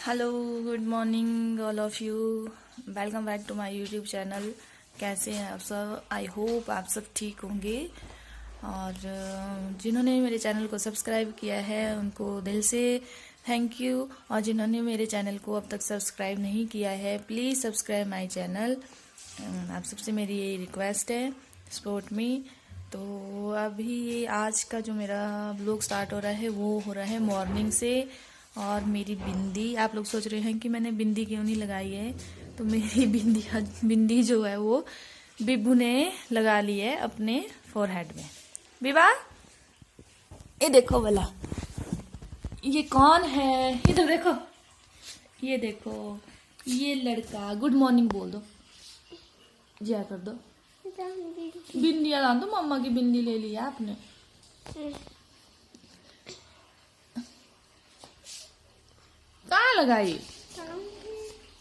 Hello, good morning all of you. Welcome back to my YouTube channel. कैसे हैं आप सब? आई होप आप सब ठीक होंगे। और जिन्होंने मेरे चैनल को सब्सक्राइब किया है उनको दिल से थैंक यू। और जिन्होंने मेरे चैनल को अब तक सब्सक्राइब नहीं किया है, प्लीज़ सब्सक्राइब माय चैनल। आप सबसे मेरी यही रिक्वेस्ट है, सपोर्ट मी। तो अभी आज का जो मेरा ब्लॉग स्टार्ट हो रहा है वो हो रहा है मॉर्निंग से। और मेरी बिंदी, आप लोग सोच रहे हैं कि मैंने बिंदी क्यों नहीं लगाई है, तो मेरी बिंदी जो है वो बिब्बू ने लगा ली है अपने फोरहेड में। बिबा, ये देखो भला, ये कौन है? इधर देखो, ये देखो, ये लड़का। गुड मॉर्निंग बोल दो, जय कर दो। बिंदी लगा दो, मम्मा की बिंदी ले लिया आपने। कहाँ लगाई?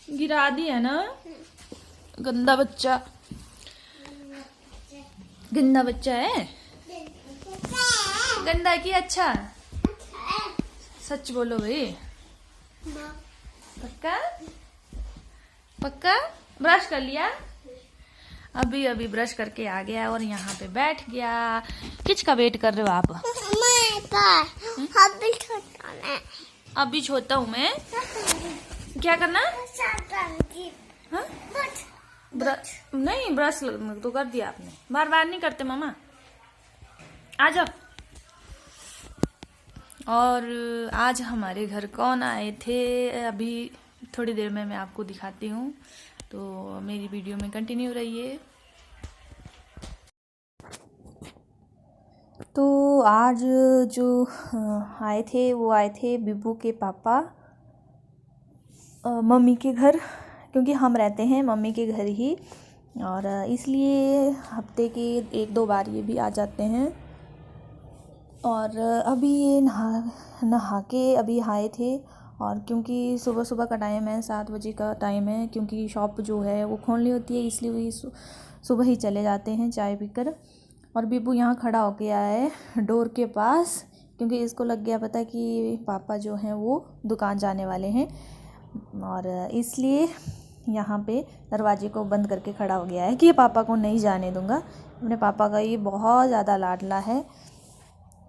गिरा दी है ना, गंदा बच्चा। गंदा बच्चा है, गंदा की अच्छा? सच बोलो भाई, पक्का पक्का? ब्रश कर लिया? अभी अभी ब्रश करके आ गया और यहाँ पे बैठ गया। किसका वेट कर रहे हो आप? अभी छोटा हूँ मैं। क्या करना? हाँ? नहीं, ब्रश तो कर दिया आपने, बार बार नहीं करते मामा। आ जाओ। और आज हमारे घर कौन आए थे अभी थोड़ी देर में मैं आपको दिखाती हूँ, तो मेरी वीडियो में कंटिन्यू रहिए। तो आज जो आए थे वो आए थे बिब्बू के पापा मम्मी के घर, क्योंकि हम रहते हैं मम्मी के घर ही, और इसलिए हफ्ते के 1-2 बार ये भी आ जाते हैं। और अभी ये नहा के अभी आए थे। और क्योंकि सुबह सुबह का टाइम है, 7 बजे का टाइम है, क्योंकि शॉप जो है वो खोलनी होती है, इसलिए वही सुबह ही चले जाते हैं चाय पीकर। और बिब्बू यहाँ खड़ा होके आया है डोर के पास, क्योंकि इसको लग गया पता कि पापा जो हैं वो दुकान जाने वाले हैं, और इसलिए यहाँ पे दरवाजे को बंद करके खड़ा हो गया है कि पापा को नहीं जाने दूँगा। अपने पापा का ये बहुत ज़्यादा लाडला है।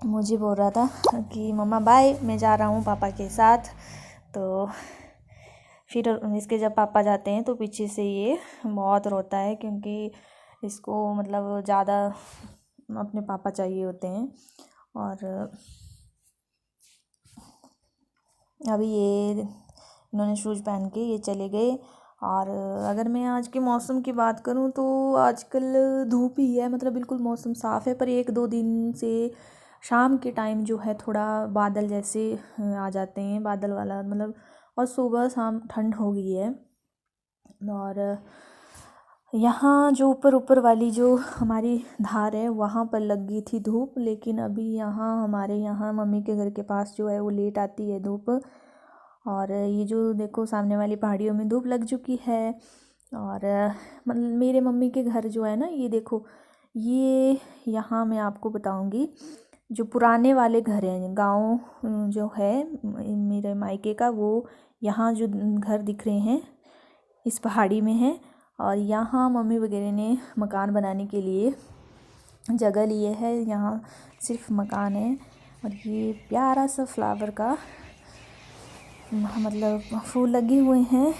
मुझे बोल रहा था कि मम्मा बाय, मैं जा रहा हूँ पापा के साथ। तो फिर इसके जब पापा जाते हैं तो पीछे से ये बहुत रोता है, क्योंकि इसको मतलब ज़्यादा अपने पापा चाहिए होते हैं। और अभी ये इन्होंने शूज़ पहन के ये चले गए। और अगर मैं आज के मौसम की बात करूं तो आजकल धूप ही है, मतलब बिल्कुल मौसम साफ़ है, पर 1-2 दिन से शाम के टाइम जो है थोड़ा बादल जैसे आ जाते हैं, बादल वाला मतलब, और सुबह शाम ठंड हो गई है। और यहाँ जो ऊपर ऊपर वाली जो हमारी धार है वहाँ पर लग गई थी धूप, लेकिन अभी यहाँ हमारे यहाँ मम्मी के घर के पास जो है वो लेट आती है धूप। और ये जो देखो सामने वाली पहाड़ियों में धूप लग चुकी है। और मतलब मेरे मम्मी के घर जो है ना, ये देखो, ये यहाँ मैं आपको बताऊँगी, जो पुराने वाले घर हैं, गांव जो है मेरे मायके का, वो यहाँ जो घर दिख रहे हैं इस पहाड़ी में है। और यहाँ मम्मी वगैरह ने मकान बनाने के लिए जगह लिए है, यहाँ सिर्फ मकान है। और ये प्यारा सा फ्लावर का मतलब फूल लगे हुए हैं।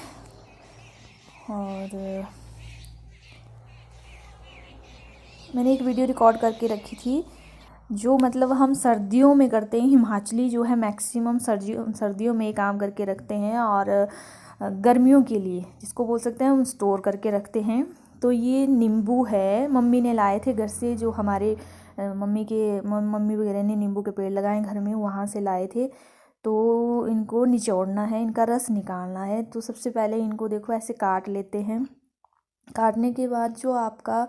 और मैंने एक वीडियो रिकॉर्ड करके रखी थी, जो मतलब हम सर्दियों में करते हैं, हिमाचली जो है मैक्सिमम सर्दियों में काम करके रखते हैं, और गर्मियों के लिए जिसको बोल सकते हैं हम स्टोर करके रखते हैं। तो ये नींबू है, मम्मी ने लाए थे घर से, जो हमारे मम्मी वगैरह ने नींबू के पेड़ लगाए घर में, वहाँ से लाए थे। तो इनको निचोड़ना है, इनका रस निकालना है। तो सबसे पहले इनको देखो ऐसे काट लेते हैं। काटने के बाद जो आपका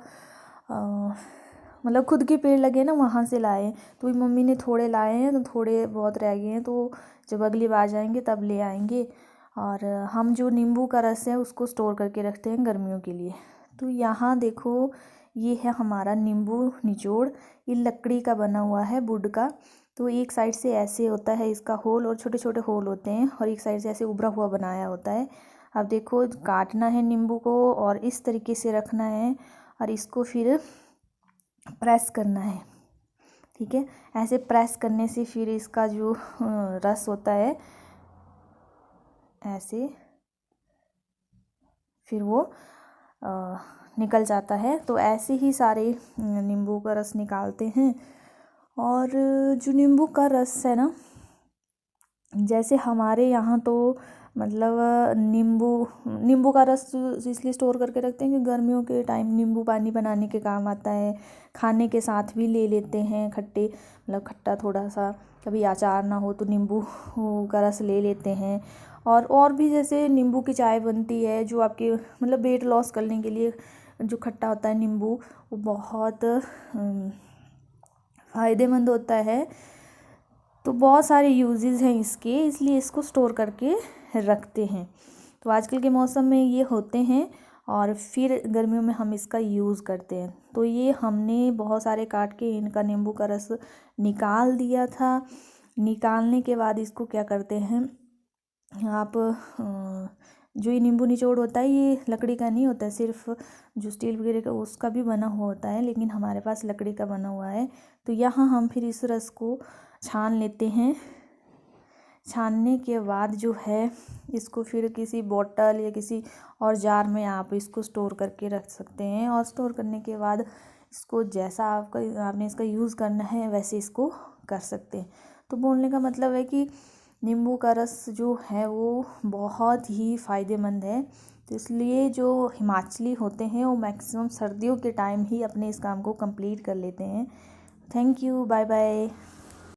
मतलब खुद के पेड़ लगे ना, वहाँ से लाए। तो मम्मी ने थोड़े लाए हैं, तो थोड़े बहुत रह गए हैं, तो जब अगली बार जाएंगे तब ले आएंगे। और हम जो नींबू का रस है उसको स्टोर करके रखते हैं गर्मियों के लिए। तो यहाँ देखो, ये है हमारा नींबू निचोड़। ये लकड़ी का बना हुआ है, वुड का। तो एक साइड से ऐसे होता है इसका होल और छोटे छोटे होल होते हैं, और एक साइड से ऐसे उभरा हुआ बनाया होता है। अब देखो काटना है नींबू को और इस तरीके से रखना है और इसको फिर प्रेस करना है। ठीक है, ऐसे प्रेस करने से फिर इसका जो रस होता है ऐसे फिर वो निकल जाता है। तो ऐसे ही सारे नींबू का रस निकालते हैं। और जो नींबू का रस है ना, जैसे हमारे यहाँ तो मतलब नींबू का रस इसलिए स्टोर करके रखते हैं कि गर्मियों के टाइम नींबू पानी बनाने के काम आता है। खाने के साथ भी ले लेते हैं, खट्टे मतलब खट्टा थोड़ा सा, कभी अचार ना हो तो नींबू का रस ले लेते हैं। और भी जैसे नींबू की चाय बनती है जो आपके मतलब वेट लॉस करने के लिए, जो खट्टा होता है नींबू वो बहुत फ़ायदेमंद होता है। तो बहुत सारे यूजेस हैं इसके, इसलिए इसको स्टोर करके रखते हैं। तो आजकल के मौसम में ये होते हैं और फिर गर्मियों में हम इसका यूज़ करते हैं। तो ये हमने बहुत सारे काट के इनका नींबू का रस निकाल दिया था। निकालने के बाद इसको क्या करते हैं आप, जो ये नींबू निचोड़ होता है ये लकड़ी का नहीं होता है, सिर्फ जो स्टील वगैरह का उसका भी बना हुआ होता है, लेकिन हमारे पास लकड़ी का बना हुआ है। तो यहाँ हम फिर इस रस को छान लेते हैं। छानने के बाद जो है इसको फिर किसी बोतल या किसी और जार में आप इसको स्टोर करके रख सकते हैं। और स्टोर करने के बाद इसको जैसा आपने इसका यूज़ करना है वैसे इसको कर सकते हैं। तो बोलने का मतलब है कि नींबू का रस जो है वो बहुत ही फ़ायदेमंद है। तो इसलिए जो हिमाचली होते हैं वो मैक्सिमम सर्दियों के टाइम ही अपने इस काम को कंप्लीट कर लेते हैं। Thank you, bye bye.